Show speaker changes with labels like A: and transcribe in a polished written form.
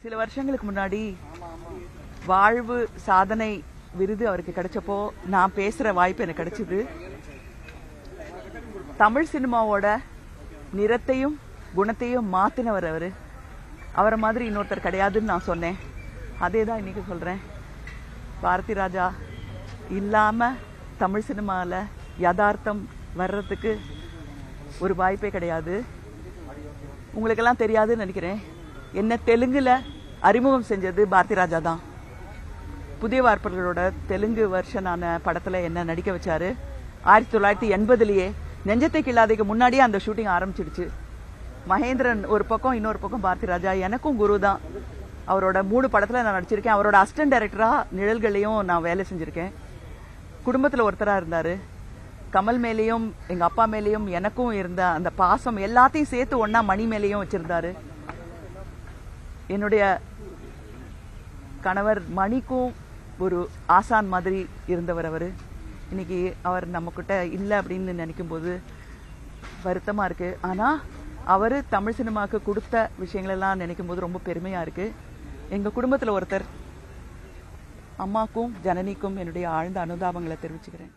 A: சில வருஷங்களுக்கு முன்னாடி வாழ்வு சாதனை விருது அவருக்கு கிடைச்சப்போ நான் பேசுற வாய்ப்பு எனக்கு கிடைச்சது. தமிழ் சினிமாவோட நிறத்தையும் குணத்தையும் மாத்தினவர் அவரு. அவரை மாதிரி இன்னொருத்தர் கிடையாதுன்னு நான் சொன்னேன். அதே தான் இன்னைக்கு சொல்றேன். பாரதி ராஜா இல்லாம தமிழ் சினிமாவில் யதார்த்தம் வர்றதுக்கு ஒரு வாய்ப்பே கிடையாது. உங்களுக்கெல்லாம் தெரியாதுன்னு நினைக்கிறேன், என்ன தெலுங்குல அறிமுகம் செஞ்சது பாரதி ராஜா தான். புதிய வார்ப்பர்களோட தெலுங்கு வருஷனான படத்துல என்ன நடிக்க வச்சாரு. 1980 நெஞ்சத்தை கில்லாதைக்கு முன்னாடியே அந்த ஷூட்டிங் ஆரம்பிச்சிடுச்சு. மகேந்திரன் ஒரு பக்கம், இன்னொரு பக்கம் பாரதி ராஜா. எனக்கும் குரு தான். அவரோட 3 படத்துல நான் நடிச்சிருக்கேன். அவரோட அசிஸ்டன்ட் டைரக்டரா நிழல்களையும் நான் வேலை செஞ்சிருக்கேன். குடும்பத்துல ஒருத்தரா இருந்தாரு. கமல் மேலேயும் எங்க அப்பா மேலேயும் எனக்கும் இருந்த அந்த பாசம் எல்லாத்தையும் சேர்த்து ஒன்னா மணி மேலேயும் வச்சிருந்தாரு. என்னுடைய கணவர் மணிக்கும் ஒரு ஆசான் மாதிரி இருந்தவர் அவரு. இன்னைக்கு அவர் நம்ம கிட்ட இல்லை அப்படின்னு நினைக்கும் போது வருத்தமா இருக்கு. ஆனா அவரு தமிழ் சினிமாவுக்கு கொடுத்த விஷயங்களெல்லாம் நினைக்கும் போது ரொம்ப பெருமையா இருக்கு. எங்க குடும்பத்துல ஒருத்தர். அம்மாக்கும் ஜனனிக்கும் என்னுடைய ஆழ்ந்த அனுதாபங்களை தெரிவிச்சுக்கிறேன்.